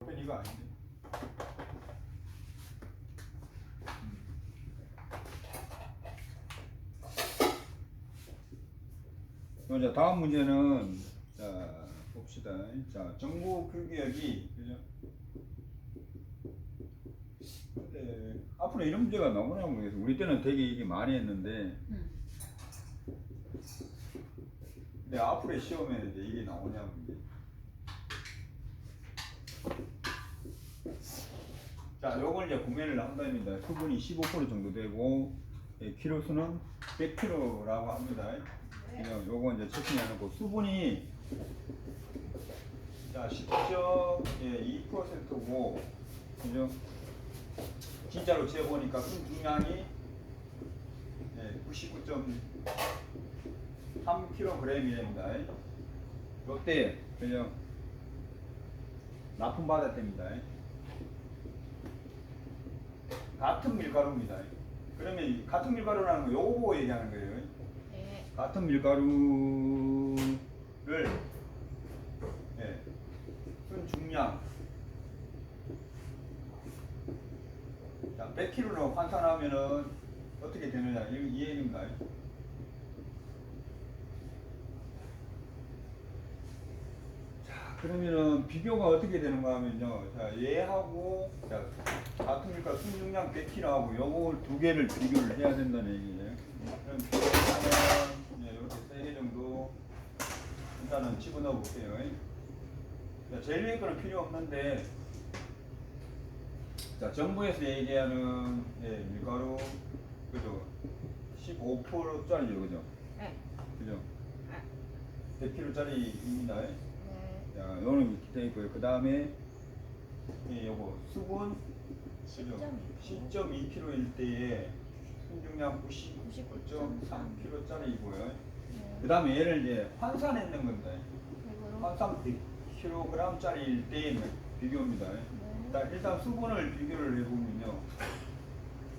이거 아닌데. 자, 다음 문제는 자 봅시다. 자, 정보 규격이 그죠? 근데 앞으로 이런 문제가 나오나 모르겠어. 우리 때는 되게 이게 많이 했는데, 근데 앞으로 시험에 이제 이게 나오냐 문제. 자, 요걸 이제 구매를 한답니다. 수분이 15% 정도 되고, 키로수는 100kg라고 합니다. 그냥 요거 이제 체크해놓고 수분이 자 10.2%고, 그죠? 진짜로 재보니까 중량이 99.3kg이 됩니다. 요때 그죠? 납품받았답니다. 같은 밀가루입니다. 그러면 이 같은 밀가루라는 거 요거 보고 얘기하는 거예요. 네. 같은 밀가루를 순 중량 자 100kg로 환산하면은 어떻게 되느냐 이 얘기입니다. 자 그러면은 비교가 어떻게 되는가 하면요. 자 얘하고 자 같은 밀가루 순 중량 100kg하고 요걸 두 개를 비교를 해야 된다는 얘기예요. 그럼 비교하면 이렇게 3개 정도 일단은 집어넣어 볼게요. 자, 제일 위에 거는 필요 없는데, 자, 정부에서 얘기하는 밀가루, 그죠? 15%짜리죠, 그죠? 네. 그죠? 100kg짜리입니다. 네. 자, 요거는 기타 있고요. 그 다음에, 요거, 수분, 그죠? 10.2kg일 때에 순중량 99.3kg짜리이고요. 그 다음에 얘를 이제 환산했는 겁니다. 환산 100kg짜리일 때의 비교입니다. 자, 일단 수분을 비교를 해보면요.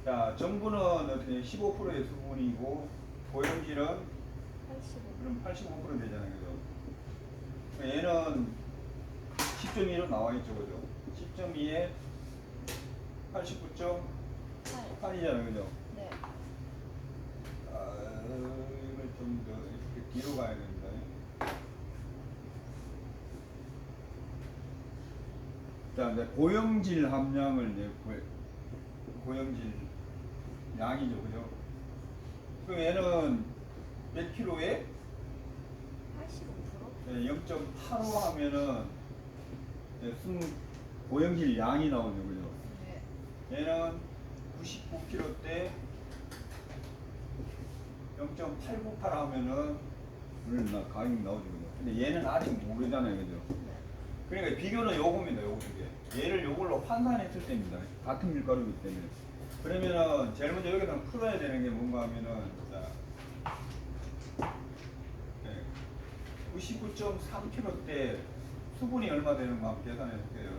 자, 정부는 어떻게 15%의 수분이고, 고형질은 85. 그럼 85% 되잖아요. 그죠? 얘는 10.2로 나와 있죠. 그죠? 10.2에 89.8이잖아요. 그죠? 네. 이걸 좀 더 이렇게 뒤로 가야 됩니다. 자, 이제 고형질 함량을 이제 고형질 양이죠, 그죠? 그럼 얘는 100kg에 85%? 0.85 하면은 순 고형질 양이 나오죠, 그죠? 네. 얘는 99kg 때 0.898 하면은 가격이 나오죠, 그죠? 근데 얘는 아직 모르잖아요, 그죠? 네. 그러니까 비교는 요겁니다, 요거 두 개. 얘를 요걸로 환산했을 때입니다. 같은 밀가루이기 때문에. 그러면은 제일 먼저 여기서 풀어야 되는 게 뭔가 하면은 자, 99.3kg 때 수분이 얼마 되는가 한번 계산해 볼게요.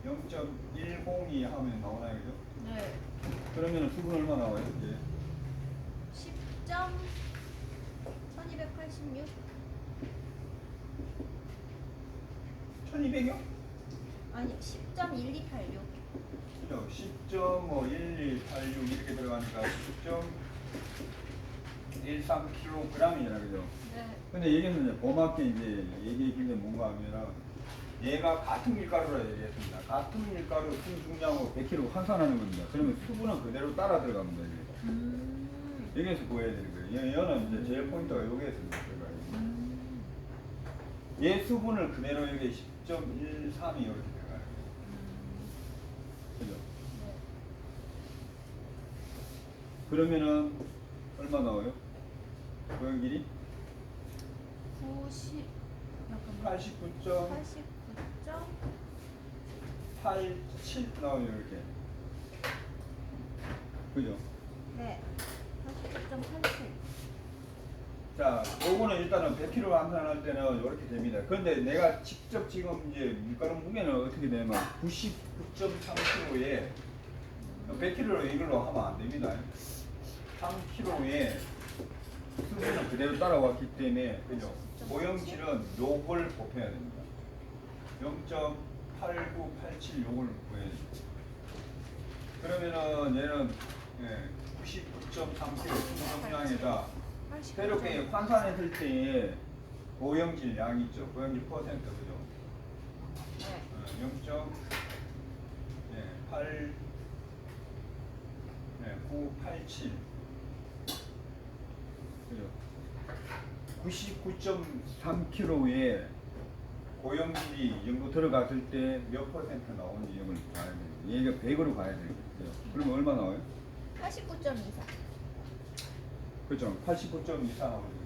0.102 하면 나오나요, 그죠? 네. 그러면은 수분 얼마 나와요, 이제? 10.1286? 1200이요? 아니 10.1286. 그죠? 10.1286 이렇게 들어가니까 10.13kg이잖아, 그죠? 네. 근데 여기는 이제 고맙게 이제 얘기해 게 뭔가 하면은 얘가 같은 밀가루라 얘기했습니다. 같은 밀가루 순중량으로 100kg 환산하는 겁니다. 그러면 수분은 그대로 따라 들어갑니다. 여기에서 보여야 되는 거예요. 얘는 이제 제일 포인트가 여기에서 들어가요. 얘 수분을 그대로 여기 10.13이 이렇게 들어가요. 그죠? 네. 그러면은 얼마 나와요? 고형질이 90. 잠깐만. 89.87 89.87. 나와요, 이렇게. 그죠? 네. 89.87. 자, 요거는 일단은 100kg 환산할 때는 이렇게 됩니다. 그런데 내가 직접 지금 이제 밀가루 무게는 어떻게 되냐면 99.3kg에 100kg로 이걸로 하면 안 됩니다. 3kg에 수분은 그대로 따라왔기 때문에, 그죠? 모형질은 요걸 곱해야 됩니다. 8987 요걸 구해야 돼. 그러면은 얘는 99.3kg 수분함량에다 새롭게 환산했을 때의 고형질 양 있죠. 고형질 퍼센트 그죠? 네. 0.987 그죠? 99.3kg에 고형질이 이 정도 들어갔을 때 몇 퍼센트 나오는지 이걸 봐야 돼요. 얘가 100으로 가야 돼요. 그러면 얼마 나와요? 89.24. 그렇죠. 89.24 나오거든요.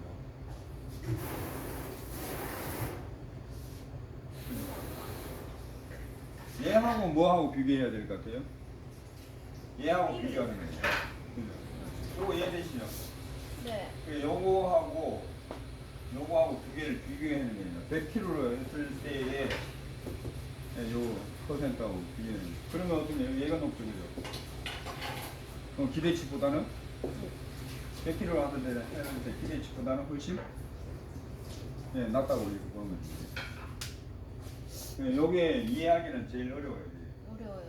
얘하고 뭐하고 비교해야 될 것 같아요? 얘하고 비교하는 거예요. 그죠? 요거 이해되시죠? 네. 요거하고 두 개를 비교하는 거예요. 100kg로 했을 때의 요 퍼센트하고 비교하는 거예요. 그러면 어떤 얘가 높죠, 그죠? 그럼 기대치보다는 100kg 하던 데는 했는데 기대치보다는 훨씬 낮다고 이렇게 보면 돼요. 요게 이해하기는 제일 어려워요. 어려워요.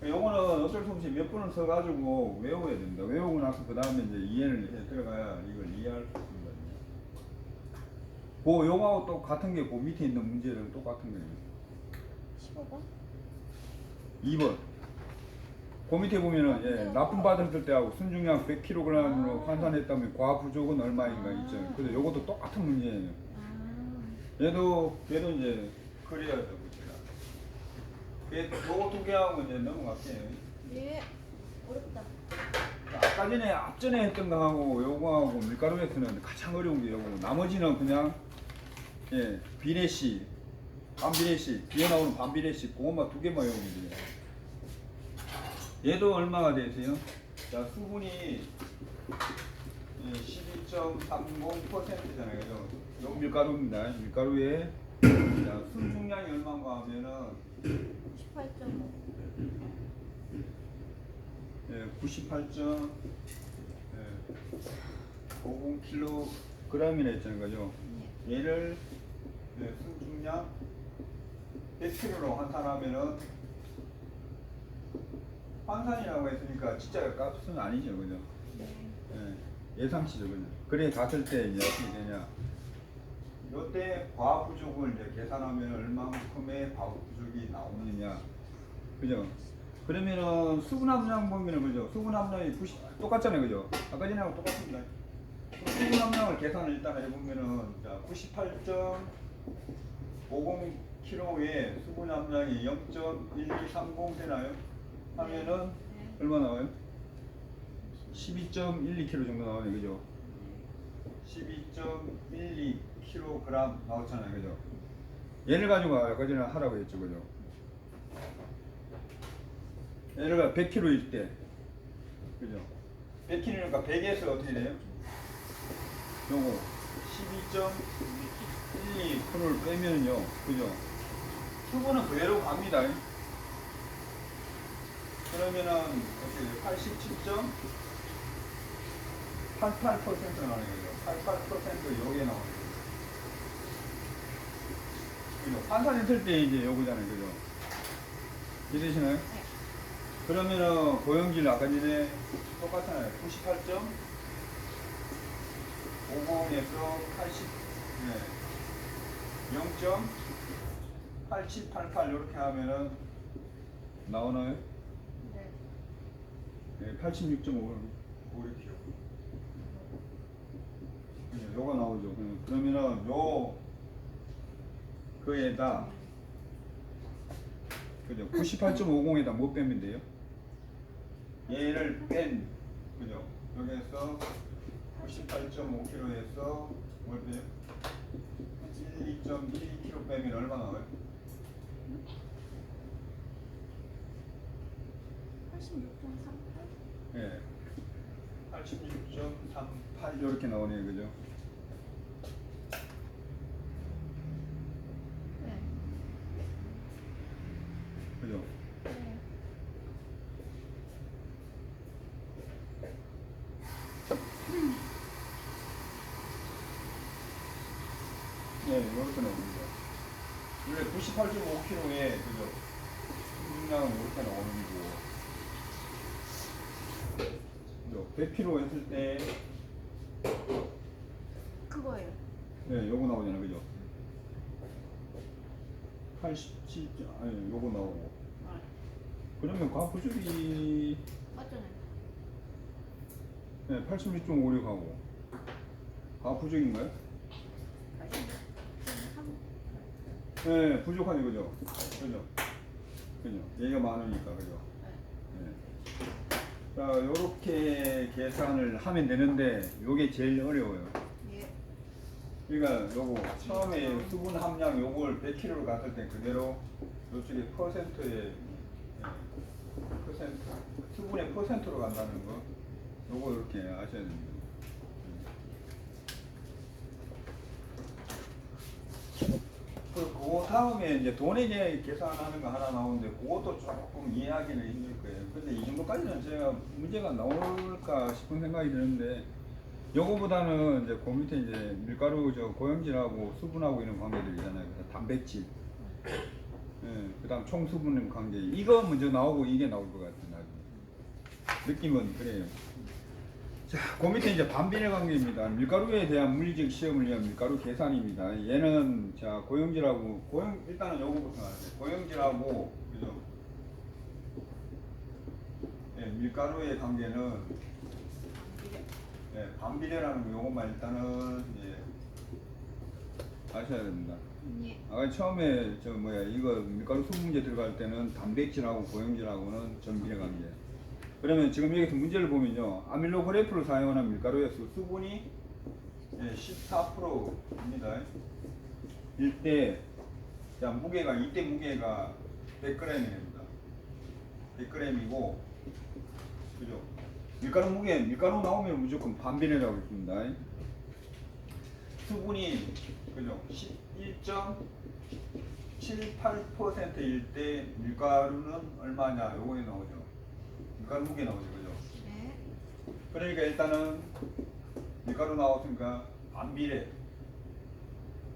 요거는 어쩔 수 없이 몇 번을 써가지고 외워야 됩니다. 외우고 나서 그 다음에 이제 이해를 해 들어가야 이걸 이해할 수 있거든요. 요거하고 또 같은 게 그 밑에 있는 문제는 똑같은 거예요. 15번? 2번. 그 밑에 보면은 납품 받았을 때하고 순중량 100kg으로 환산했다면 과부족은 얼마인가 있죠. 근데 요것도 똑같은 문제예요. 얘도 이제 그래야 되고 요거 두 개하고 이제 넘어갈게요. 예. 어렵다. 아까 전에 앞전에 했던 거하고 요거하고 밀가루에서는 가장 어려운 게 요거. 나머지는 그냥 비례식, 반비례식, 뒤에 나오는 반비례식 그것만 두 개만 외우면 돼요. 얘도 얼마가 되세요? 자, 수분이 12.30%잖아요. 그죠? 요 밀가루입니다. 밀가루에 자, 순중량이 얼마인가 하면은 98.5. 98.50kg이나 했잖아요. 그죠? 네. 얘를 순중량 100kg로 환산하면은 환산이라고 했으니까 진짜 값은 아니죠. 그죠? 네. 예상치죠. 그죠? 그래 갔을 때 이제 어떻게 되냐. 요때 과부족을 이제 계산하면 얼마만큼의 과부족이 나오느냐. 그죠? 그러면은 수분 함량 보면은 그죠? 수분 함량이 90 똑같잖아요. 그죠? 아까 전에하고 똑같습니다. 수분 함량을 계산을 일단 해보면은 자, 98.50kg에 수분 함량이 0.1230 되나요? 하면은 얼마 나와요? 12.12kg 정도 나오네. 그죠? 12.12kg 나왔잖아요. 그죠? 얘를 가지고 아까 전에 하라고 했죠. 그죠? 얘가 100kg일 때, 그죠? 100kg니까 100에서 어떻게 돼요? 요거 12.12%를 빼면요, 그죠? 수분은 그대로 갑니다. 그러면은 어떻게 돼요? 87.88% 나오는 거죠. 88% 여기에 나오는 거죠. 그죠? 환산했을 때 이제 요거잖아요, 그죠? 이해되시나요? 네. 그러면은 고형질 아까 전에 똑같잖아요. 98.50에서 80, 0.8788 이렇게 하면은 나오나요? 네. 86.5 이렇게. 요거 나오죠. 그러면은 그에다 그죠? 98.50에다 뭐 빼면 돼요? 얘를 뺀 그죠? 여기에서 98.5kg에서 뭘 빼요? 12.12kg 빼면 얼마 나와요? 86.38? 예. 86.38 이렇게 나오네요. 그죠? 네. 그죠? 네. 네, 이렇게 나옵니다. 원래 28.5kg에 그죠? 중량은 이렇게 나오는 거고 100kg 했을 때 그거예요. 네, 요거 나오잖아요, 그죠? 87, 아니 요거 나오고 그러면 과부족이 맞잖아요. 네, 86.56하고 과부족인가요? 83. 네, 부족하죠, 그죠? 그죠? 그죠? 얘가 많으니까, 그죠? 네. 네. 자, 요렇게 계산을 하면 되는데, 요게 제일 어려워요. 예. 그러니까 요거, 처음에 수분 함량 요걸 100kg로 갔을 때 그대로 요쪽에 퍼센트에, 퍼센트, 수분의 퍼센트로 간다는 거, 요거 이렇게 아셔야 됩니다. 그 다음에 이제 돈에 대해 계산하는 거 하나 나오는데 그것도 조금 이해하기는 힘들 거예요. 근데 이 정도까지는 제가 문제가 나올까 싶은 생각이 드는데 요거보다는 이제 그 밑에 이제 밀가루 저 고형질하고 수분하고 이런 관계들 있잖아요. 그래서 단백질, 예, 그다음 총수분 관계 이거 먼저 나오고 이게 나올 것 같아요. 나중에 느낌은 그래요. 자, 그 밑에 이제 반비례 관계입니다. 밀가루에 대한 물리적 시험을 위한 밀가루 계산입니다. 얘는 자 고형질하고 일단은 요거부터 하세요. 고형질하고 그죠? 예, 밀가루의 관계는 예, 반비례라는 거 요것만 일단은 예, 아셔야 됩니다. 예. 아까 처음에 저 뭐야 이거 밀가루 수분 문제 들어갈 때는 단백질하고 고형질하고는 전비례 관계. 그러면 지금 여기서 문제를 보면요. 아밀로그래프를 사용하는 밀가루에서 수분이 14%입니다. 일대, 자, 무게가, 이때 무게가 100g입니다. 100g이고, 그죠? 밀가루 나오면 무조건 반비례라고 있습니다. 수분이, 그죠? 11.78%일 때 밀가루는 얼마냐? 요거에 나오죠. 밀가루 무게 나오죠, 그죠? 네. 그러니까 일단은 밀가루 나왔으니까 반비례.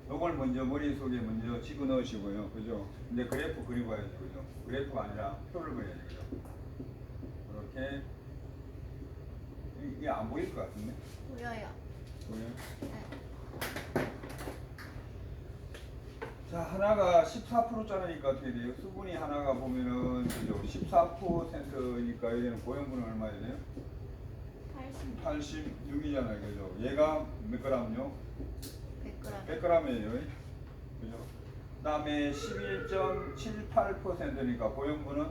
요걸 먼저 머릿속에 먼저 집어넣으시고요, 그죠? 근데 그래프 그리고 와야죠, 그죠? 그래프가 아니라 표를 그려야죠, 그죠? 이렇게 이게 안 보일 것 같은데? 보여요. 보여요? 네. 자, 하나가 14%짜리니까 어떻게 돼요? 수분이 하나가 보면은 그죠? 14%니까 여기는 고형분은 얼마야 돼요? 80. 86이잖아요, 그죠? 얘가 몇 g요? 100g. 100g이에요, 그죠? 그 다음에 11.78%니까 고형분은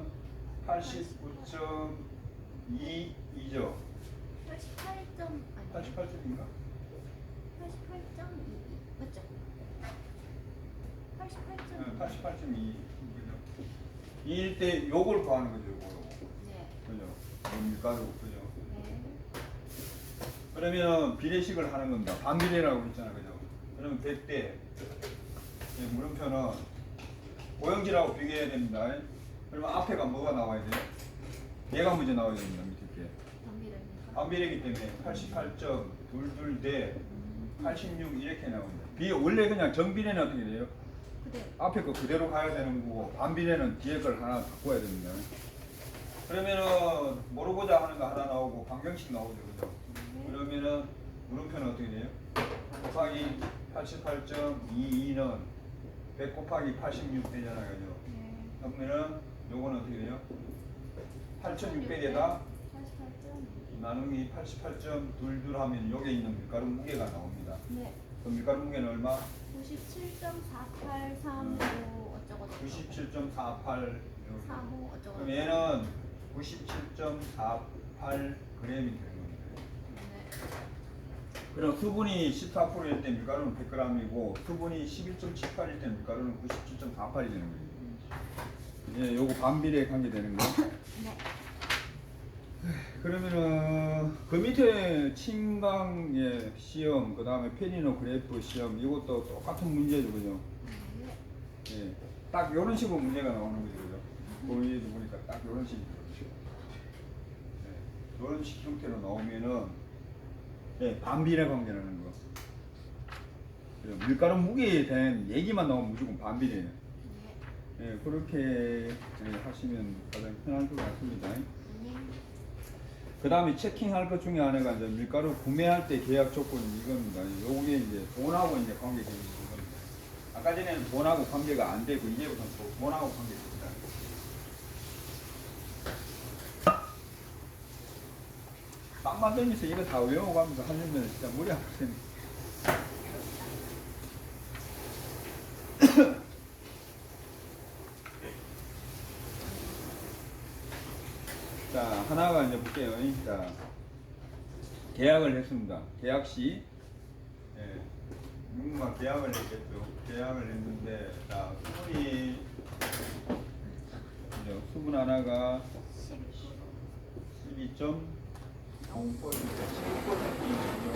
89.22죠? 88점 아니에요? 88점인가? 88.2 맞죠? 88점. 88.2, 그죠? 이일 때 요걸 구하는 거죠, 요거. 네. 그죠? 밀가루, 그죠? 네. 그러면 비례식을 하는 겁니다. 반비례라고 했잖아요, 그죠? 그러면 100대 물음표는 고형질하고 비교해야 됩니다. 그러면 앞에가 뭐가 나와야 돼요? 얘가 먼저 나와야 됩니다, 밑에 게. 반비례입니까? 반비례이기 때문에 88.22 대 86 이렇게 나옵니다. 원래 그냥 정비례는 어떻게 돼요? 그대로. 앞에 거 그대로 가야 되는 거고 반비례는 뒤에 걸 하나 바꿔야 됩니다. 그러면은 모르고자 하는 거 하나 나오고 방정식 나오죠, 그죠? 그러면은 물음표는 어떻게 돼요? 곱하기 88.22는 100 곱하기 86 되잖아요, 그죠? 네. 그러면은 요거는 어떻게 돼요? 8600에다 88점. 나누기 88.22 하면 여기에 있는 밀가루 무게가 나옵니다. 네. 그럼 밀가루 무게는 얼마? 97.4835 어쩌고 저쩌고. 97.48. 45 어쩌고 그럼 얘는 97.48g이 되는 겁니다. 네. 그럼 수분이 14%일 때 밀가루는 100g이고 수분이 11.78일 때 밀가루는 97.48이 되는 거예요. 예, 요거 반비례 관계 되는 거. 네. 그러면은 그 밑에 침강의 시험, 그 다음에 페리노 그래프 시험 이것도 똑같은 문제죠, 그죠? 네. 예, 딱 이런 식으로 문제가 나오는 거죠, 그죠? 거기에도 보니까 딱 이런 식이죠. 예, 이런 식 형태로 나오면은 예, 반비례 관계라는 거. 그죠? 밀가루 무게에 대한 얘기만 나오면 무조건 반비례예요. 네. 예, 그렇게 하시면 가장 편할 것 같습니다. 네. 그 다음에 체킹할 것 중에 하나가 이제 밀가루 구매할 때 계약 조건이 이겁니다. 요게 이제 돈하고 이제 관계되는 겁니다. 아까 전에는 돈하고 관계가 안 되고 이제부터는 또 돈하고 관계됩니다. 빵 만들면서 이거 다 외워가면서 하려면 진짜 머리 아프겠네. 자, 하나가 이제 볼게요. 자, 계약을 했습니다. 계약 시, 예, 누군가 계약을 했겠죠. 계약을 했는데, 자, 수분 하나가 12.0%, 15%이죠.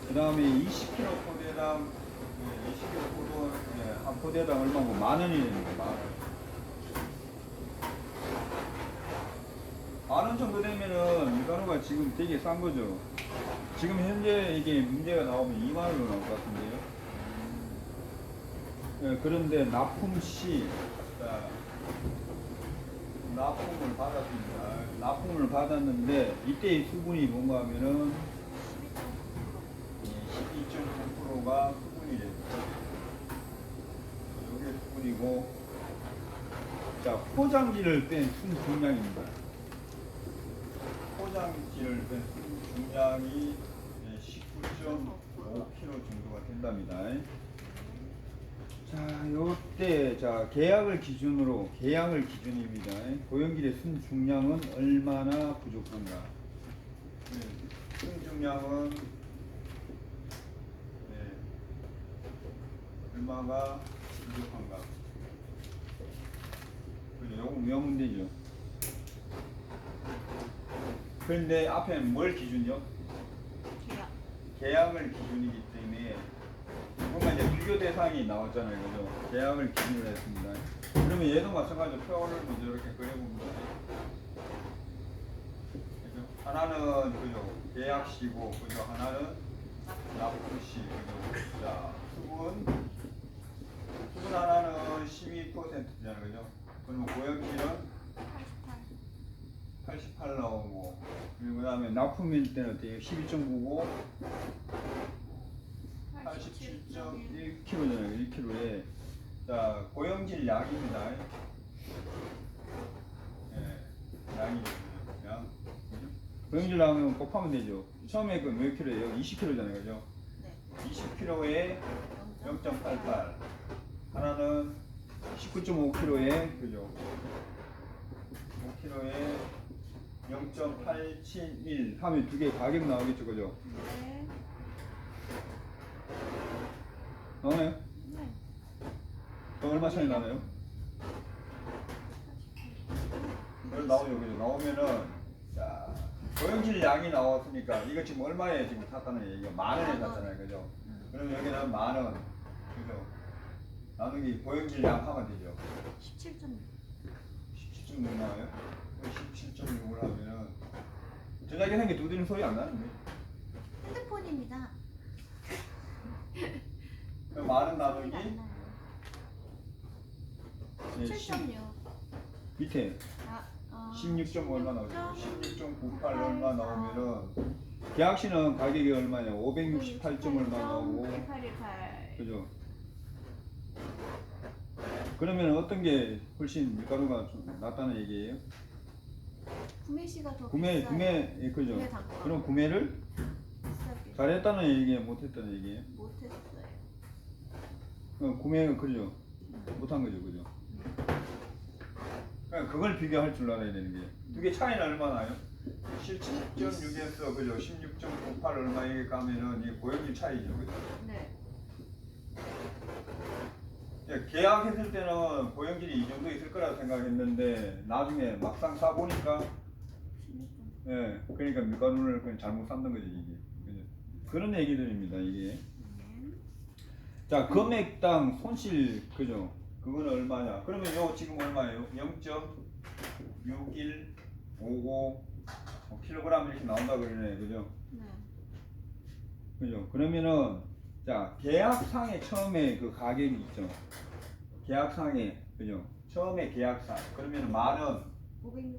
그 다음에 20kg 포대당, 20kg 포도, 한 포대당 얼마고? 10,000원입니다. 10,000원. 10,000원 정도 되면은 밀가루가 지금 되게 싼 거죠. 지금 현재 이게 문제가 나오면 2만 원으로 나올 것 같은데요. 그런데 납품 시, 자, 납품을 받았습니다. 납품을 받았는데 이때의 수분이 뭔가 하면은 12.9%가 수분이 됩니다. 이게 수분이고, 자, 포장지를 뺀 순 중량입니다. 포장지를 뺀 순 중량이 19.5kg 정도가 된답니다. 자, 요때 자 계약을 기준입니다. 고용길의 순 중량은 얼마나 부족한가? 순 중량은 얼마가 부족한가? 그죠? 요거 외우면 되죠. 그런데 앞에 뭘 기준이요? 계약. 계약을 기준이기 때문에 뭔가 이제 비교 대상이 나왔잖아요, 그죠? 계약을 기준으로 했습니다. 그러면 얘도 마찬가지로 표를 먼저 이렇게 그려봅니다. 그죠? 하나는 그죠? 계약시고, 그죠? 하나는 납품시, 그죠? 자, 수분 하나는 12%잖아요, 그죠? 그러면 고용비는 88 나오고, 그리고 그 다음에 납품일 때는 어때요? 12.9고 87.1kg잖아요. 1kg에 자 고용질 양입니다. 양이 양. 고용질 양은 곱하면 되죠. 처음에 그 몇 킬로예요? 20kg잖아요, 그죠? 네. 20kg에 0.88. 하나는 19.5kg에 그죠? 5kg에 0.871 하면 두 개 가격 나오겠죠, 그죠? 네. 나오나요? 네. 또 얼마 차이 나나요? 나오죠, 그죠? 나오면은 자 고용질 양이 나왔으니까 이거 지금 얼마에 지금 샀다는 얘기가 10,000원에 샀잖아요, 그죠? 그럼 여기는 10,000원, 그죠? 나누기 고용질 양 하면 되죠. 17.6. 17.6 나와요? 17.6을 하면은 전자계산기 두드리는 소리 안 나는데? 핸드폰입니다. 그럼 10,000원 나누기 소리가 안 나요. 7.6. 밑에 16. 얼마 나오죠? 16.98 얼마 나오면은 계약시는 가격이 얼마냐? 568점 얼마 나오고, 818. 그죠? 그러면 어떤 게 훨씬 밀가루가 좀 낫다는 얘기예요? 구매시가 더 구매 비싸요. 예, 그죠? 구매 단가. 그럼 구매를 비싸게. 잘했다는 얘기예요, 못했다는 얘기예요? 못했어요. 구매가 그죠? 못한 거죠, 그죠? 그러니까 그걸 비교할 줄 알아야 되는 게 두 개 차이는 얼마 나요? 17.6에서 그죠? 16.98 얼마에 가면은 이게 고용질 차이죠, 그죠? 네. 계약했을 때는 고용질이 이 정도 있을 거라 생각했는데 나중에 막상 사보니까 16.9. 그러니까 밀가루를 그냥 잘못 샀는 거죠, 이게. 그죠? 그런 얘기들입니다, 이게. 자, 금액당 손실, 그죠? 그거는 얼마냐? 그러면 요 지금 얼마예요? 0.6155 킬로그램 이렇게 나온다 그러네, 그죠? 네. 그죠? 그러면은 자 계약상에 처음에 그 가격이 있죠. 계약상에 그죠? 처음에 계약사 그러면 만원 568점.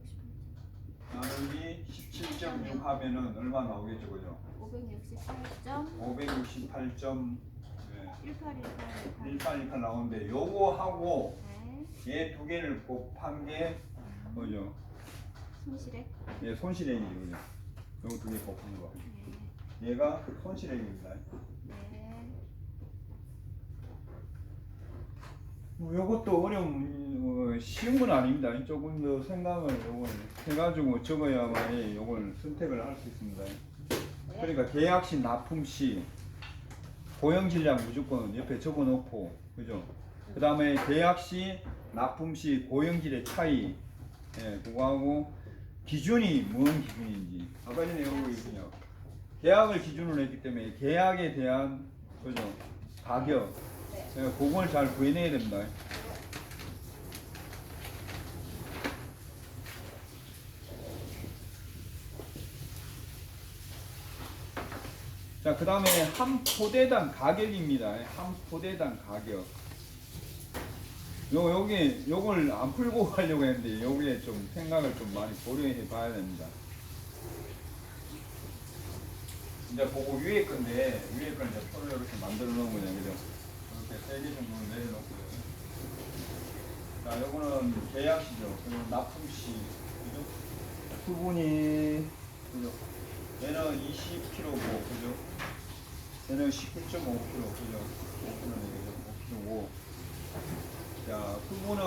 나누기 17.6 하면은 얼마 나오겠죠, 그죠? 568점. 568점 1818. 1818 나오는데 요거 하고 네. 얘 두 개를 곱한 게 뭐죠? 손실액. 얘 손실액이죠, 그죠? 요거 두 개 곱한 거. 네. 얘가 손실액입니다. 네. 뭐 요것도 쉬운 건 아닙니다. 조금 더 생각을 요걸 해가지고 적어야만 요걸 선택을 할 수 있습니다. 그러니까 계약 시, 납품 시, 고용 질량 무조건 옆에 적어 놓고, 그죠? 그 다음에 계약 시, 납품 시 고용질의 차이, 예, 그거하고 기준이 뭔 기준인지. 아까 전에 여기 있군요. 계약을 기준으로 했기 때문에 계약에 대한, 그죠? 가격, 예, 그걸 잘 구해내야 됩니다. 자, 그 다음에 한 포대당 가격입니다. 한 포대당 가격. 요걸 안 풀고 가려고 했는데, 요게 좀 생각을 좀 많이 고려해 봐야 됩니다. 이제 그거 위에 건데, 위에 건 이제 표를 이렇게 만들어 놓은 거냐, 그죠? 이렇게 3개 정도 내려놓고요. 자, 요거는 계약시죠. 그리고 납품시, 그죠? 수분이, 그죠? 얘는 20kg고, 그죠? 얘는 19.5kg, 그죠? 5kg고. 자, 수분은,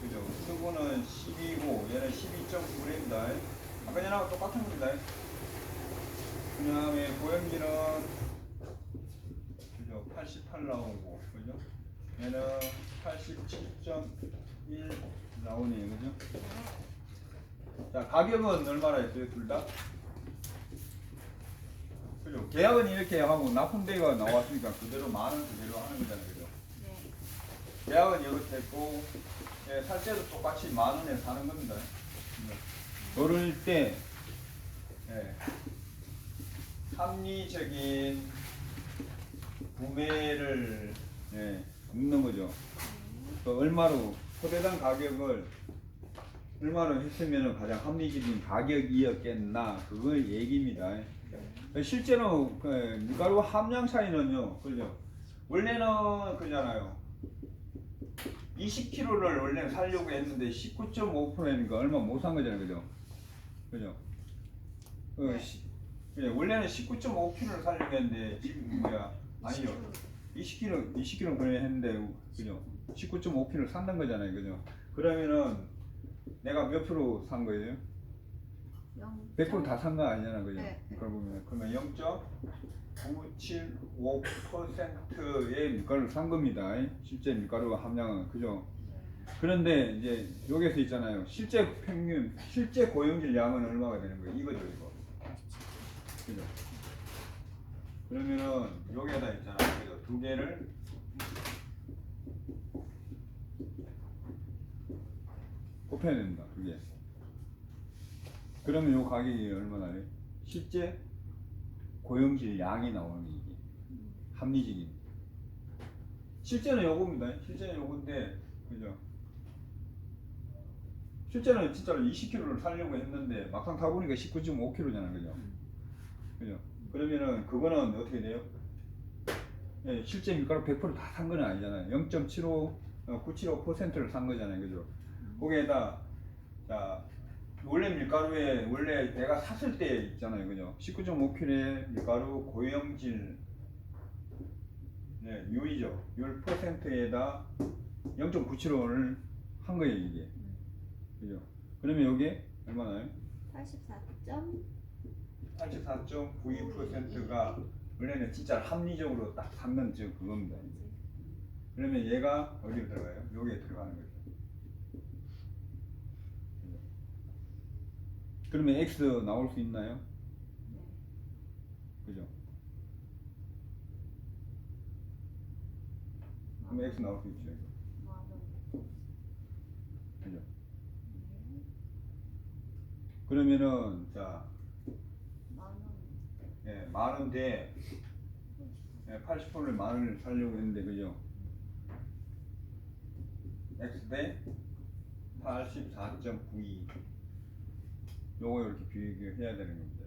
그죠? 수분은 12고, 얘는 12.9g입니다. 아까 얘랑 똑같은 겁니다. 그 다음에 고형질은, 그죠? 88 나오고, 그죠? 얘는 87.1 나오네요, 그죠? 자, 가격은 얼마나 했어요, 둘 다? 그죠? 계약은 이렇게 하고 납품대가 나왔으니까 그대로 만원 그대로 하는 거잖아요, 그죠? 네. 계약은 이렇게 했고, 예, 살 때도 똑같이 만원에 사는 겁니다. 그럴 때, 예, 합리적인 구매를, 예, 묻는 거죠. 그 얼마로, 포대당 가격을 얼마로 했으면 가장 합리적인 가격이었겠나, 그걸 얘기입니다. 실제로 밀가루 함량 차이는요, 그죠? 원래는 그잖아요. 20kg를 원래 살려고 했는데 19.5%니까 얼마 못 산 거잖아요, 그죠? 그죠? 그냥 원래는 19.5kg를 살려고 했는데 지금 뭐야? 아니요. 20kg 그래 했는데 그죠? 19.5kg를 산다는 거잖아요, 그죠? 그러면은 내가 몇 프로 산 거예요? 100% 다 산 거 아니잖아, 그죠? 네. 그걸 보면 그러면 0.975%의 밀가루를 산 겁니다. 실제 밀가루 함량은, 그죠? 그런데 이제 여기서 있잖아요. 실제 평균, 실제 고용질 양은 얼마가 되는 거예요? 이거죠, 이거. 그죠? 그러면은 여기에다 있잖아요. 그죠? 두 개를 곱해야 됩니다. 두 개. 그러면 요 가격이 얼마나요? 실제 고용질 양이 나오는 게 이게 합리적인. 실제는 요겁니다. 실제는 요건데, 그죠? 실제는 진짜로 20kg를 살려고 했는데 막상 타보니까 19.5kg잖아요, 그죠? 그죠? 그러면은 그거는 어떻게 돼요? 예, 실제 밀가루 100%다 산 건 아니잖아요. 0.975%를 산 거잖아요, 그죠? 거기에다 자. 원래 밀가루에 원래 내가 샀을 때 있잖아요, 그죠? 19.5kg의 밀가루 고형질, 네, 유이죠. 율 %에다 0.97원을 한 거예요, 이게. 그죠? 그러면 여기에 얼마나요? 84.92%가 원래는 진짜 합리적으로 딱 산 건 지금 그겁니다. 그러면 얘가 어디로 들어가요? 여기에 들어가는 거죠. 그러면 X 나올 수 있나요? 그죠? 그럼 X 나올 수 있죠. 그죠? 그러면은 자, 예, 만원 대 80%를 만원을 살려고 했는데, 그죠? x 대 84.92 요거 이렇게 비교해야 되는 겁니다.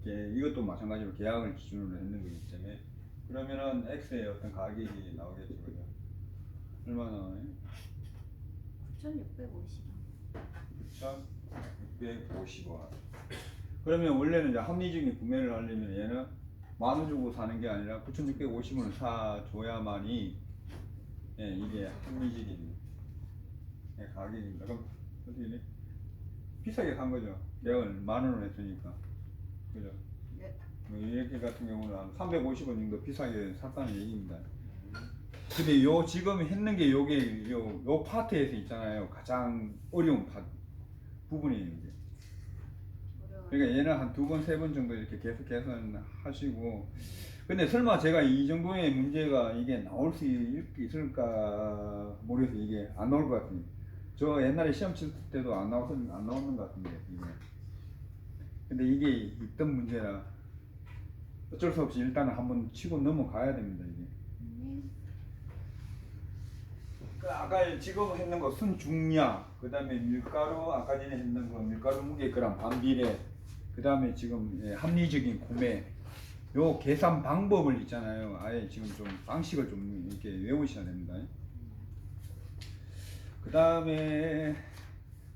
이것도 마찬가지로 계약을 기준으로 했는 거기 때문에 그러면은 x의 어떤 가격이 나오겠죠, 그죠? 얼마 나와요? 9,650원. 9,650원. 그러면 원래는 이제 합리적인 구매를 하려면 얘는 10,000원 주고 사는 게 아니라 9,650원을 사줘야만이 이게 합리적인 가격입니다. 그럼 어떻게 돼? 비싸게 산 거죠. 계약을 10,000원을 했으니까. 그죠? 네. 뭐 이렇게 같은 경우는 한 350원 정도 비싸게 샀다는 얘기입니다. 근데 요 지금 했는 게 요게 요 파트에서 있잖아요. 가장 어려운 부분이에요. 이게. 어려워요. 그러니까 얘는 한 2번, 3번 정도 이렇게 계속 계산하시고. 근데 설마 제가 이 정도의 문제가 이게 나올 수 있을까 모르겠어요. 이게 안 나올 것 같습니다. 저 옛날에 시험 칠 때도 안 나오는 것 같은데 이게. 근데 이게 있던 문제라 어쩔 수 없이 일단은 한번 치고 넘어가야 됩니다. 이게. 그 아까 지금 했는 거 순중량, 그 다음에 밀가루, 아까 전에 했는 거 밀가루 무게 그램 반비례, 그 다음에 지금 합리적인 구매, 요 계산 방법을 있잖아요. 아예 지금 좀 방식을 좀 이렇게 외우셔야 됩니다. 그 다음에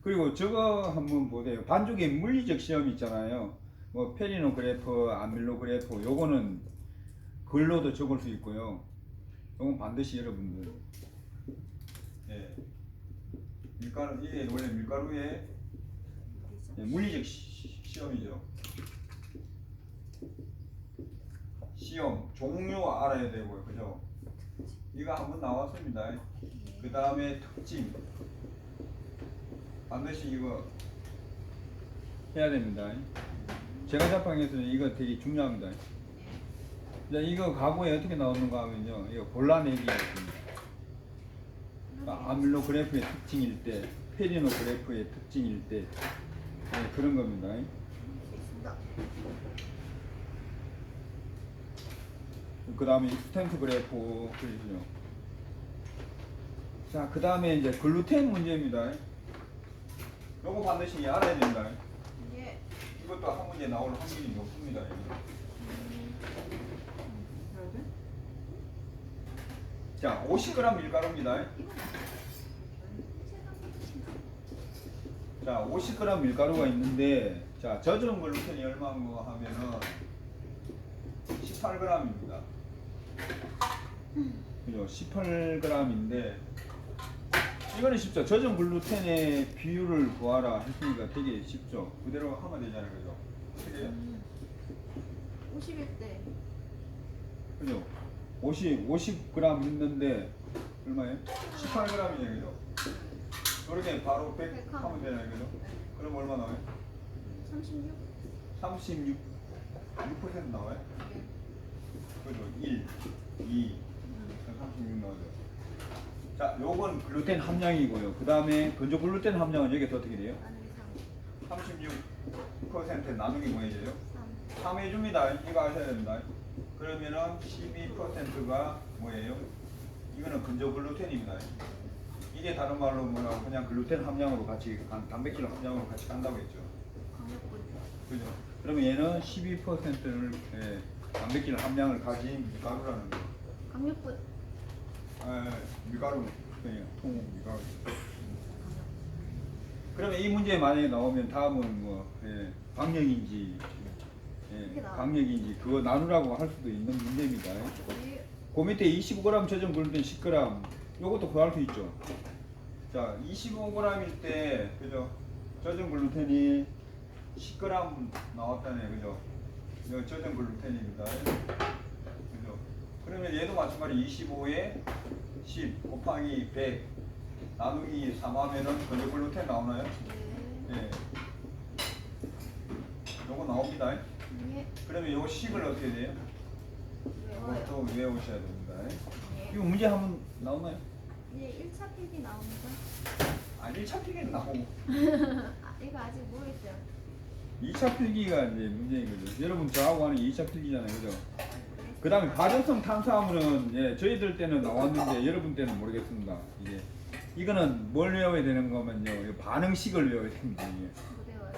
그리고 저거 한번 보세요. 반죽의 물리적 시험 있잖아요. 뭐 페리노그래프, 아밀로그래프, 요거는 글로도 적을 수 있고요. 요건 반드시 여러분들 밀가루, 이게 원래 밀가루의 물리적 시험이죠. 시험 종류 알아야 되고요, 그죠? 이거 한번 나왔습니다. 그 다음에 특징 반드시 이거 해야 됩니다. 제가 잡항에서는 이거 되게 중요합니다. 이거 과거에 어떻게 나오는가 하면요, 이거 골라내기였습니다. 아밀로그래프의 특징일 때, 페리노그래프의 특징일 때 그런 겁니다. 그 다음에 스탠트 그래프 그러죠. 자, 그 다음에 이제 글루텐 문제입니다. 요거 반드시 알아야 된다. 예. 이것도 한 문제 나올 확률이 높습니다. 자, 50g 밀가루입니다. 자, 50g 밀가루가 있는데, 자, 젖은 글루텐이 얼마인가 하면은 18g입니다. 그죠? 18g인데, 이거는 쉽죠. 젖은 글루텐의 비율을 구하라 했으니까 되게 쉽죠. 그대로 하면 되잖아요. 그죠? 어떻게 해요? 51대. 그죠? 50g 있는데, 얼마예요? 18g이에요. 그죠? 그렇게 바로 100 하면 되나요? 그죠? 그럼 얼마 나와요? 36. 6% 나와요? 그죠? 1, 2, 36 나오죠. 자, 요건 글루텐 함량이고요. 그 다음에 건조 글루텐 함량은 여기서 어떻게 돼요? 36% 나누기 뭐 해줘요? 3 해줍니다. 이거 아셔야 됩니다. 그러면은 12%가 뭐예요? 이거는 건조 글루텐입니다. 이게 다른 말로 뭐라고 그냥 글루텐 함량으로 같이 단백질 함량으로 같이 간다고 했죠. 그죠? 그러면 얘는 12%를 단백질 함량을 가진 밀가루라는 거예요. 강력분. 밀가루 통 밀가루. 그러면 이 문제 만약에 나오면 다음은 뭐 강력인지 강력인지 그거 나누라고 할 수도 있는 문제입니다. 그 밑에 25g 젖은 글루텐 10g 요것도 구할 수 있죠. 자, 25g일 때 그죠? 젖은 글루텐이 10g 나왔다네, 그죠? 이거 젖은 글루텐입니다. 그죠? 그러면 얘도 마찬가지로 25에 10 곱하기 100 나누기 3 하면은 건조 글루텐 나오나요? 네. 요거 나옵니다. 예. 그러면 요 식을 어떻게 돼요? 외워요. 또 외우셔야 됩니다. 예. 이거 문제 한번 나오나요? 예, 1차 필기 나옵니다. 아, 1차 필기는 나오고 아, 이거 아직 모르겠어요. 2차 필기가 이제 문제인 거죠. 여러분 저하고 하는 2차 필기잖아요. 그죠? 그 다음에 가정성 탄수화물은 저희들 때는 나왔는데 여러분 때는 모르겠습니다. 이게 이거는 뭘 외워야 되는 거면요. 이 반응식을 외워야 됩니다. 이게. 못 외워요.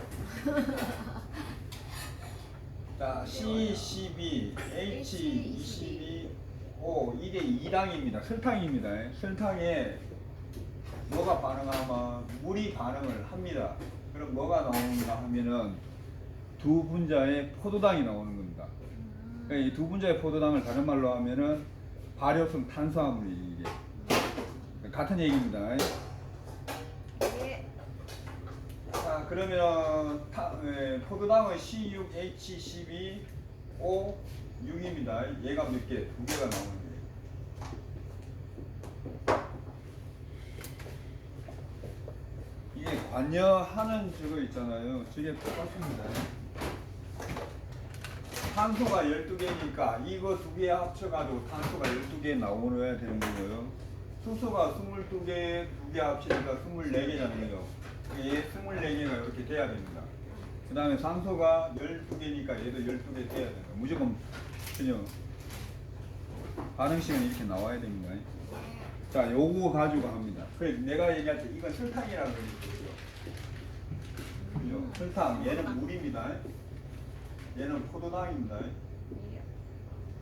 자, C12, H22, O 이게 2당입니다. 설탕입니다. 설탕에 뭐가 반응하면 물이 반응을 합니다. 그럼 뭐가 나오는가 하면은 두 분자의 포도당이 나오는 겁니다. 그러니까 이 두 분자의 포도당을 다른 말로 하면은 발효성 탄수화물이 이게 같은 얘기입니다. 예. 자, 그러면 포도당은 C6H12O6입니다. 얘가 몇 개? 두 개가 나오는 거예요. 이게 관여하는 저거 있잖아요. 저게 똑같습니다. 탄소가 12개니까 이거 두 개 합쳐가지고 탄소가 12개 나오어야 되는 거고요. 수소가 22개, 두 개 합치니까 24개잖아요. 그죠? 얘 24개가 이렇게 돼야 됩니다. 그 다음에 산소가 12개니까 얘도 12개 돼야 됩니다. 무조건, 그죠? 반응식은 이렇게 나와야 됩니다. 자, 요거 가지고 합니다. 그래, 내가 얘기할 때 이건 설탕이라고 그랬죠. 그죠? 설탕, 얘는 물입니다. 얘는 포도당입니다. 예.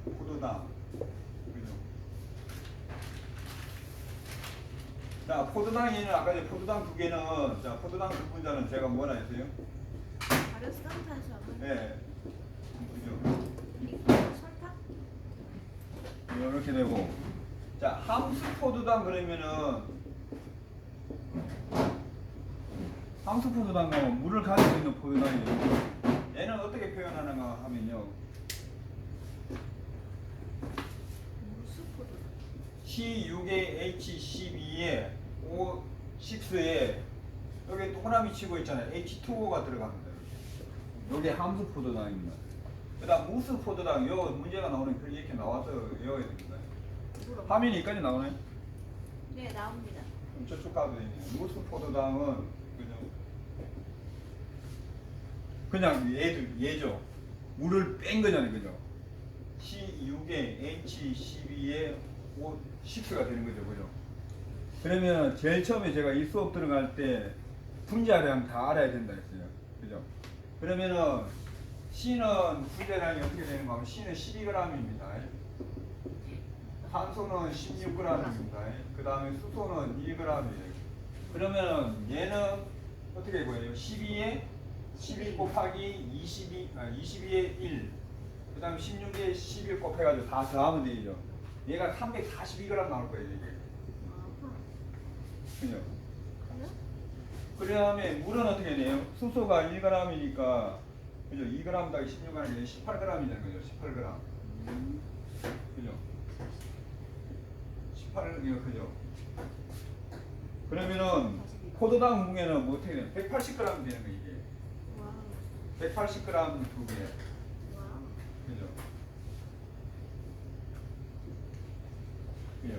포도당. 그죠? 자, 포도당에는 아까 전에 포도당 두 개는, 자, 포도당 두 분자는 제가 뭐라 했어요? 발효성 탄수화물. 네. 그죠? 이거 설탕? 이렇게 되고. 자, 함수 포도당 그러면은, 함수 포도당 가면 물을 가지고 있는 포도당이에요. 얘는 어떻게 표현하는가 하면요. 무수포도. C6에 H12에 O6에 여기 동그라미 치고 있잖아요. H2O가 들어갑니다. 여기 함수 포도당입니다. 그 다음 무수 포도당, 요 문제가 나오는 글 이렇게 나와서 외워야 됩니다. 화면이 여기까지 나오나요? 네, 나옵니다. 그럼 저쪽 가도 되네요. 무수 포도당은 그냥 얘죠. 물을 뺀 거잖아요. 그죠? C6에 H12에 O6가 되는 거죠. 그죠? 그러면 제일 처음에 제가 이 수업 들어갈 때 분자량 다 알아야 된다 했어요. 그죠? 그러면은 C는 분자량이 어떻게 되는가 하면 C는 12g입니다. 산소는 16g입니다. 그 다음에 수소는 1g이에요. 그러면 얘는 어떻게 보여요? 12에 12 곱하기 22에 1. 그 다음에 16에 11 곱해가지고 다 더하면 되죠. 얘가 342g 나올 거예요, 이게. 그죠? 그 다음에 물은 어떻게 돼요? 수소가 1g이니까, 그죠? 2g 더하기 16g이 18g이잖아요, 그죠? 18g. 그죠? 18g, 그죠? 그러면은, 포도당 무게는 뭐 어떻게 되나? 180g 되는 거 이게. 와우. 180g 두 개. 와우. 그죠? 그죠?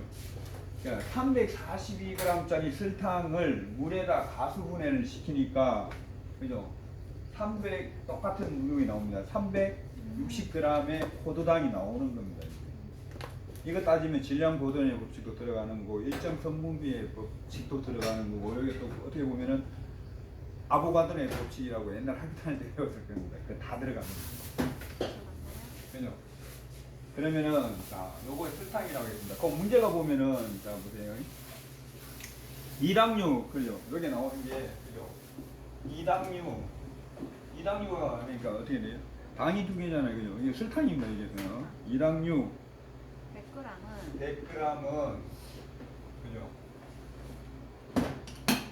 그러니까 342g짜리 설탕을 물에다 가수분해를 시키니까, 그죠? 300 똑같은 무용이 나옵니다. 360g의 포도당이 나오는 겁니다. 이거 따지면 질량 보존의 법칙도 들어가는 거고 일정 성분비의 법칙도 들어가는 거고 여기 또 어떻게 보면은 아보가드로의 법칙이라고 옛날 학교 다닐 때 배웠을 겁니다. 그 다 들어갑니다. 그죠? 그러면은 자, 요거 설탕이라고 했습니다. 그 문제가 보면은 자 보세요. 이당류 그죠? 여기 나오는 게 그죠? 이당류가 그러니까 어떻게 돼요? 당이 두 개잖아요, 그죠? 이게 설탕입니다, 이게 이당류 100g은 그죠?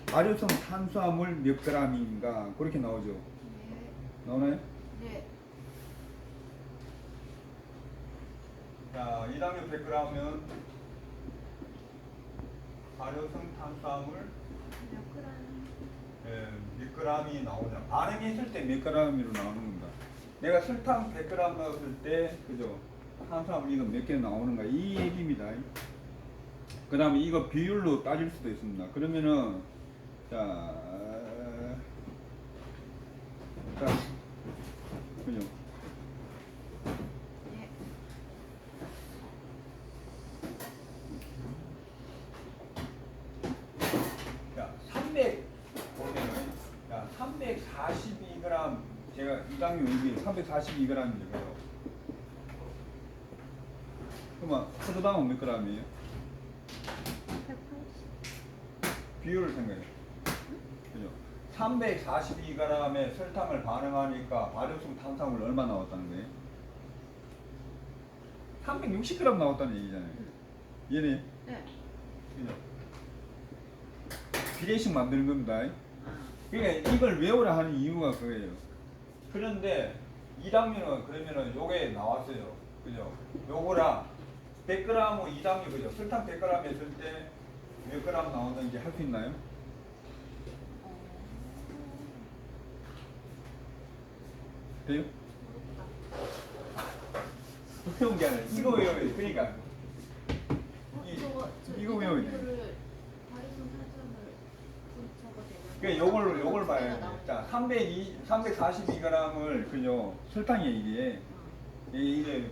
발효성 탄수화물 몇 g인가 그렇게 나오죠? 네. 나오나요? 네. 자, 이당류 100g은 발효성 탄수화물 몇 그램? 몇 g이 나오냐? 반응했을 때 몇 g으로 나오는 겁니다. 내가 설탕 100g 넣었을 때 그죠? 탄수화물 이거 몇 개 나오는가 이 얘기입니다. 그 다음에 이거 비율로 따질 수도 있습니다. 그러면은 자 그죠? 네. 이당류 이게 342g이죠. 그러면 포도당은 몇 g이에요? 180. 비율을 생각해요. 그죠? 342g의 설탕을 반응하니까 발효성 탄수화물 얼마 나왔다는 거예요? 360g 나왔다는 얘기잖아요. 얘네, 네. 그죠? 비례식 만드는 겁니다. 아. 그러니까 이걸 외우라 하는 이유가 그거예요. 그런데 이당류는 그러면은 요게 나왔어요. 그죠? 요거랑 100g 이당류 그죠? 설탕 100g 했을 때 몇 g 나오는지 할 수 있나요? 돼요? 외운 게 아니라 이거 외워야 돼. 그러니까 이거 외워야 돼. 그러니까 요걸 봐야 돼. 자, 342g을 그죠? 설탕이에요 이게. 이게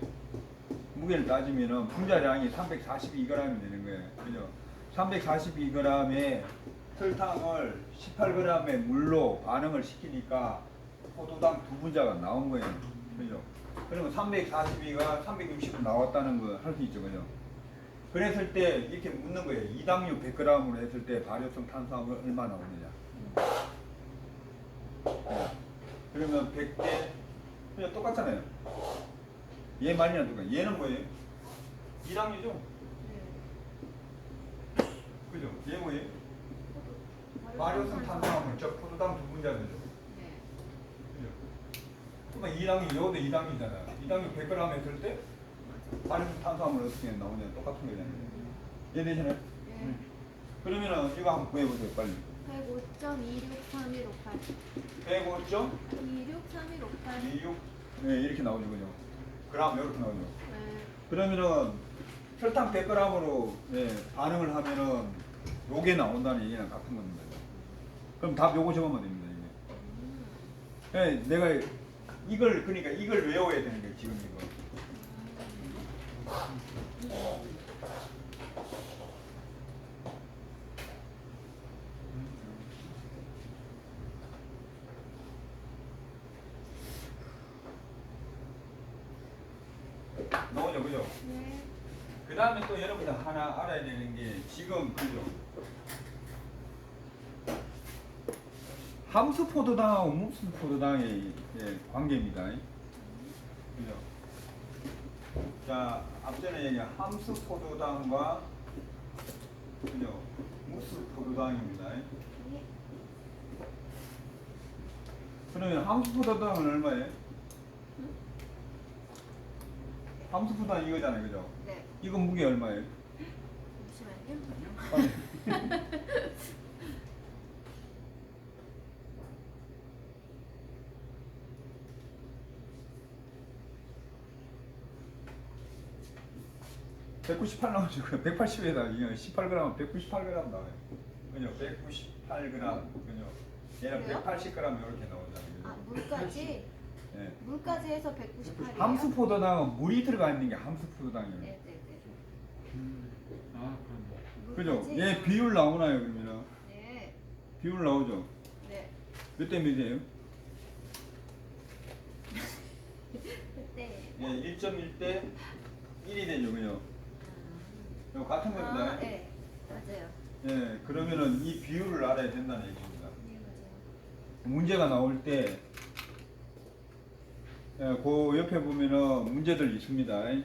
무게를 따지면은 분자량이 342g이 되는 거예요. 그죠? 342g의 설탕을 18g의 물로 반응을 시키니까 포도당 두 분자가 나온 거예요. 그죠? 그러면 342가 360으로 나왔다는 거 할 수 있죠. 그죠? 그랬을 때 이렇게 묻는 거예요. 이당류 100g으로 했을 때 발효성 탄수화물 얼마 나오느냐. 네. 그러면 100대 그냥 똑같잖아요. 얘 말이랑 똑같아요. 얘는 뭐예요? 이당류죠? 그죠? 얘 뭐예요? 발효성 탄수화물, 저 포도당 두 분자죠. 그죠? 그러면 이당류, 요것도 이당류잖아요. 이당류 100g 했을 때 발효성 탄수화물 어떻게 나오냐 똑같은 거잖아요. 이해되시나요? 네. 그러면은 이거 한번 구해보세요, 빨리. 105.263158. 105점 263158. 26, 네, 이렇게 나오죠, 그죠? 그람 이렇게 나오죠. 네. 그러면은 설탕 100g으로 네, 반응을 하면은 요게 나온다는 얘기랑 같은 겁니다. 그럼 답 요거 적으면 됩니다. 이게. 네, 내가 이걸 그러니까 이걸 외워야 되는 거예요, 지금 이거. 나오죠, 그죠? 네. 그 다음에 또 여러분들 하나 알아야 되는 게 지금 그죠? 함수 포도당하고 무수 포도당의 관계입니다. 그죠? 자, 앞전에 얘기한 함수 포도당과 그죠? 무수 포도당입니다. 네. 그러면 함수 포도당은 얼마예요? 함수 포도당 이거잖아요, 그죠? 네. 이거 무게 얼마예요? 잠시만요. 198 나오죠. 180에다 18g, 198g 나와요. 그죠? 198g, 그죠? 얘는 그래요? 180g 이렇게 나오잖아요. 그죠? 아, 물까지? 네. 물까지 해서 198이에요? 함수 포도당은 물이 들어가 있는 게 함수 포도당이에요. 네, 네, 네. 아, 그럼 그죠? 물까지? 얘 비율 나오나요, 그러면? 네. 비율 나오죠? 네. 몇 대 몇이에요? 그때. 예, 1.1대 1이 되죠, 그죠? 이거 같은 겁니다. 아, 네. 맞아요. 예, 그러면은 이 비율을 알아야 된다는 얘기입니다. 네, 맞아요. 문제가 나올 때, 예, 그 옆에 보면은 문제들 있습니다. 네.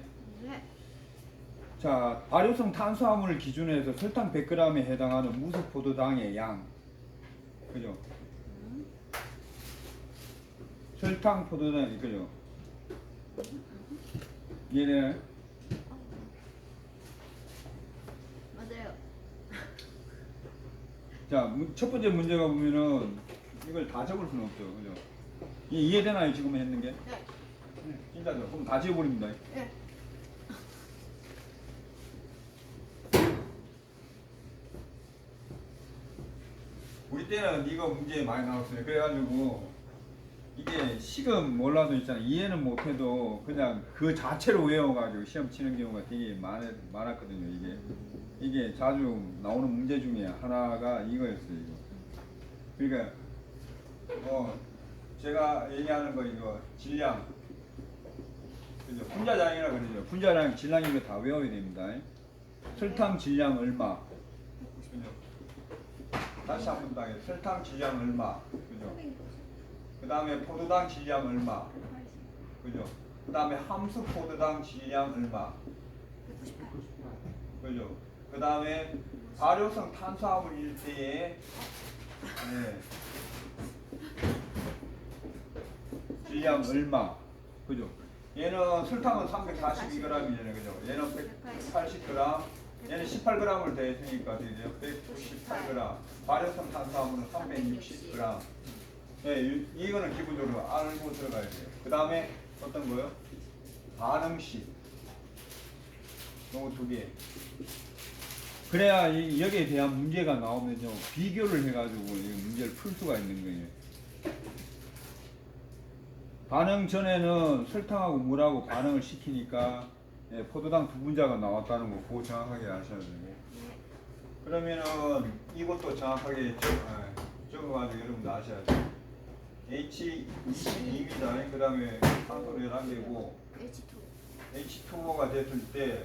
자, 발효성 탄수화물 기준에서 설탕 100g에 해당하는 무수 포도당의 양. 그죠? 설탕 포도당, 그죠? 얘네, 맞아요. 자, 첫 번째 문제가 보면은 이걸 다 적을 수는 없죠. 그죠? 이해되나요? 지금 했는 게? 네. 진짜죠? 그럼 다 지워버립니다. 네. 우리 때는 이거 문제 많이 나왔어요. 그래가지고 이게 식은 몰라도 있잖아요. 이해는 못해도 그냥 그 자체로 외워가지고 시험 치는 경우가 되게 많았거든요. 이게 자주 나오는 문제 중에 하나가 이거였어요. 이거. 그러니까 제가 얘기하는 거 이거 질량. 그죠? 분자량이라 그러죠. 분자량, 질량 이거 다 외워야 됩니다. 설탕 질량 얼마. 그죠? 다시 한번 더 하겠습니다. 설탕 질량 얼마. 그죠? 그 다음에 포도당 질량 얼마. 그죠? 그 다음에 함수 포도당 질량 얼마. 198. 그죠? 그 다음에 발효성 탄수화물일 때에 질량 얼마. 그죠? 얘는 설탕은 342g이잖아요. 그죠? 얘는 180g. 얘는 18g을 더했으니까 되죠. 198g. 발효성 탄수화물은 360g. 예, 이거는 기본적으로 알고 들어가야 돼요. 그 다음에 어떤 거요? 반응식. 요거 두 개. 그래야 여기에 대한 문제가 나오면요. 비교를 해가지고 이 문제를 풀 수가 있는 거예요. 반응 전에는 설탕하고 물하고 반응을 시키니까 포도당 두 분자가 나왔다는 거 그거 정확하게 아셔야 되고. 그러면은 이것도 정확하게 적어가지고 여러분들 아셔야 돼요. H22입니다. 그 다음에 산소 11개고 H2. H2O가 됐을 때